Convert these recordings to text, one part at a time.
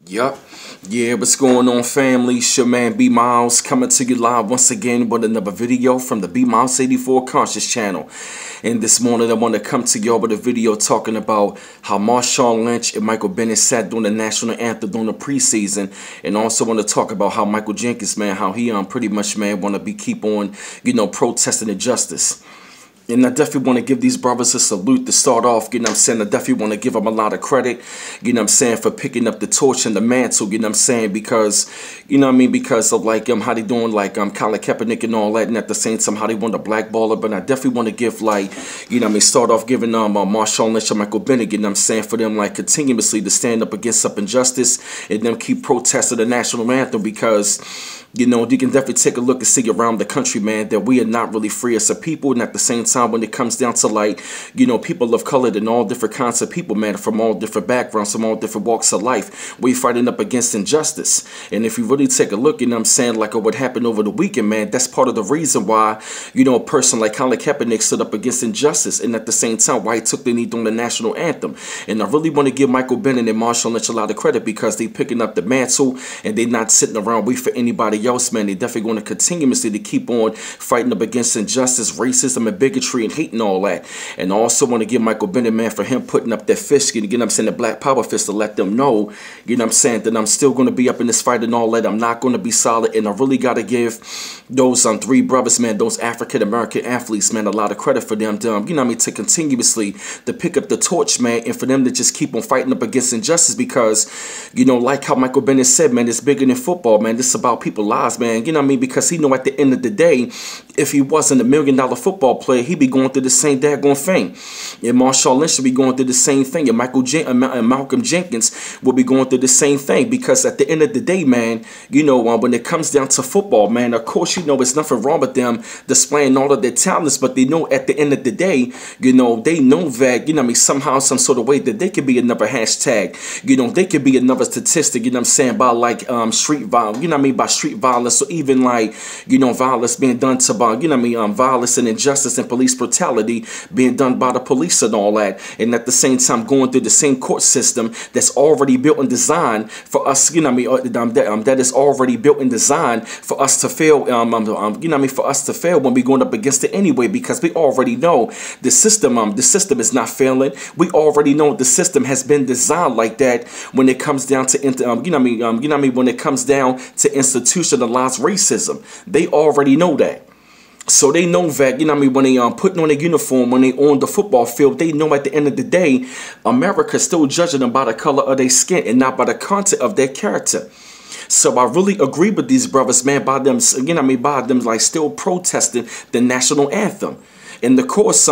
Yup. Yeah, what's going on, family? It's your man B Miles coming to you live once again with another video from the B Miles 84 Conscious channel. And this morning I want to come to y'all with a video talking about how Marshawn Lynch and Michael Bennett sat during the National Anthem during the preseason, and also want to talk about how Michael Jenkins, man, how he pretty much, man, want to keep on, protesting injustice. And I definitely want to give these brothers a salute to start off, I definitely want to give them a lot of credit, for picking up the torch and the mantle, because, because of how they doing, Colin Kaepernick and all that, and at the same time, how they want to blackball it. But I definitely want to give, start off giving Marshawn Lynch and Michael Bennett, for them, continuously to stand up against injustice and them keep protesting the National Anthem, because you can definitely take a look and see around the country, man, that we are not really free as a people. And at the same time, when it comes down to people of color and all different kinds of people, man, from all different backgrounds, from all different walks of life, we're fighting up against injustice. And if you really take a look, like what happened over the weekend, man, that's part of the reason why, a person like Colin Kaepernick stood up against injustice. And at the same time, why he took the knee during the National Anthem. And I really want to give Michael Bennett and Marshawn Lynch a lot of credit, because they picking up the mantle and they not sitting around waiting for anybody else, man. They definitely going to continuously to keep on fighting up against injustice, racism, and bigotry and hate and all that. And I also want to give Michael Bennett, man, for him putting up that fist, the black power fist, to let them know, that I'm still going to be up in this fight and all that. I'm not going to be solid. And I really got to give those three brothers, man, those African-American athletes, man, a lot of credit for them, to continuously to pick up the torch, man, and for them to just keep on fighting up against injustice, because, like how Michael Bennett said, man, it's bigger than football, man. This is about people's lives, man. Because he know at the end of the day, if he wasn't $1 million football player, he'd be going through the same daggone thing. And Marshawn Lynch should be going through the same thing. And Malcolm Jenkins will be going through the same thing. Because at the end of the day, man, when it comes down to football, man, of course, it's nothing wrong with them displaying all of their talents. But they know at the end of the day, they know that, somehow, some sort of way that they could be another hashtag. They could be another statistic, by street violence, by street violence, or even violence being done to, violence and injustice and police brutality being done by the police and all that. And at the same time, going through the same court system that's already built and designed for us, that is already built and designed for us to fail, for us to fail when we're going up against it anyway, because we already know the system is not failing. We already know the system has been designed like that when it comes down to, when it comes down to institutionalized racism. They already know that. So they know that, when they putting on a uniform, when they on the football field, they know at the end of the day, America's still judging them by the color of their skin and not by the content of their character. So I really agree with these brothers, man, by them, still protesting the National Anthem. And of course,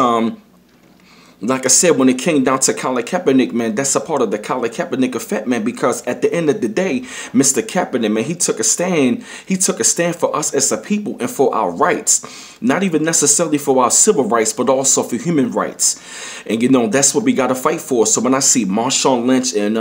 like I said, when it came down to Colin Kaepernick, man, that's a part of the Colin Kaepernick effect, man, because at the end of the day, Mr. Kaepernick, man, he took a stand. He took a stand for us as a people and for our rights. Not even necessarily for our civil rights, but also for human rights. And, that's what we got to fight for. So when I see Marshawn Lynch and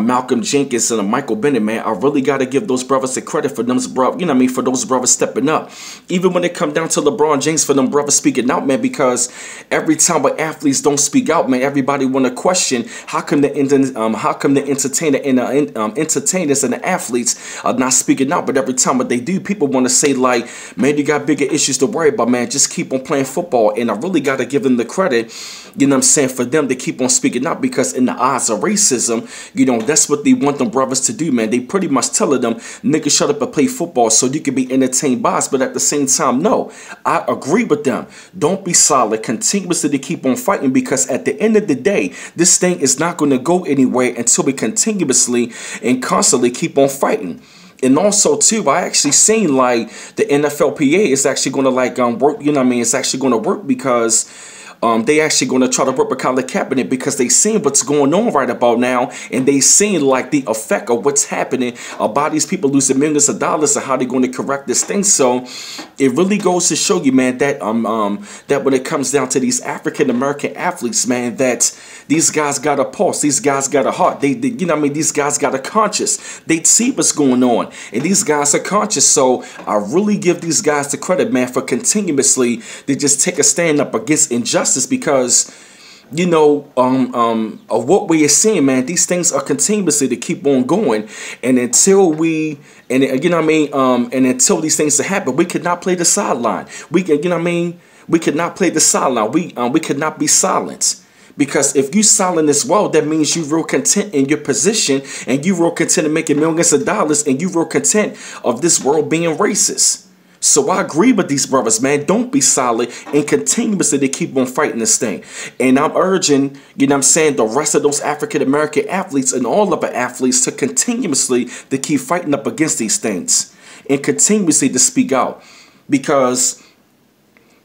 Malcolm Jenkins and Michael Bennett, man, I really got to give those brothers the credit for them, for those brothers stepping up. Even when it come down to LeBron James, for them brothers speaking out, man, because every time when athletes don't speak out, man, everybody want to question how come the entertainer and the entertainers and the athletes are not speaking out. But every time what they do, people want to say man, you got bigger issues to worry about, man. Just keep on playing football. And I really got to give them the credit, for them to keep on speaking out, because in the eyes of racism, that's what they want them brothers to do, man. They pretty much telling them, nigga, shut up and play football so you can be entertained by us. But at the same time, no, I agree with them. Don't be solid. Continuously to keep on fighting, because at the end of the day, this thing is not going to go anywhere until we continuously and constantly keep on fighting. And also, too, I actually seen, the NFLPA is actually going to, work, it's actually going to work, because they actually going to try to work with Colin Kaepernick, because they seen what's going on right about now, and they seen the effect of what's happening about these people losing millions of dollars and how they're going to correct this thing. So it really goes to show you, man, that that when it comes down to these African American athletes, man, that these guys got a pulse, these guys got a heart, these guys got a conscience. They see what's going on, and these guys are conscious. So I really give these guys the credit, man, for continuously to just take a stand up against injustice, because of what we are seeing, man. These things are continuously to keep on going, and until we, and you know what I mean, and until these things happen, we could not play the sideline. We can, you know what I mean, we could not play the sideline. We could not be silent. Because if you silent as well, that means you real content in your position, and you real content in making millions of dollars, and you real content of this world being racist. So I agree with these brothers, man. Don't be silent and continuously to keep on fighting this thing. And I'm urging, you know what I'm saying, the rest of those African-American athletes and all other athletes to continuously to keep fighting up against these things and continuously to speak out, because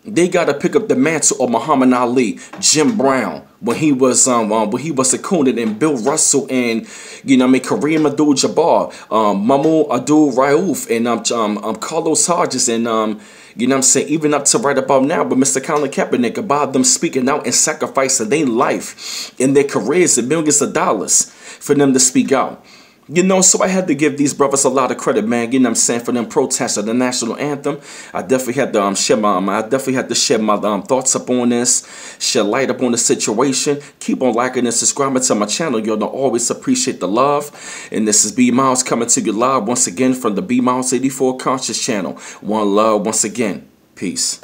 they got to pick up the mantle of Muhammad Ali, Jim Brown, when he was a Conan, and Bill Russell, and you know what I mean, Kareem Abdul-Jabbar, Mahmoud Abdul-Rauf, and Carlos Hodges, and you know what I'm saying, even up to right about now with Mr. Colin Kaepernick, about them speaking out and sacrificing their life and their careers and millions of dollars for them to speak out. You know, so I had to give these brothers a lot of credit, man. You know what I'm saying, for them protests of the National Anthem. I definitely had to share my thoughts up on this, shed light up on the situation. Keep on liking and subscribing to my channel. Y'all always appreciate the love. And this is B Miles coming to you live once again from the B Miles 84 Conscious channel. One love once again. Peace.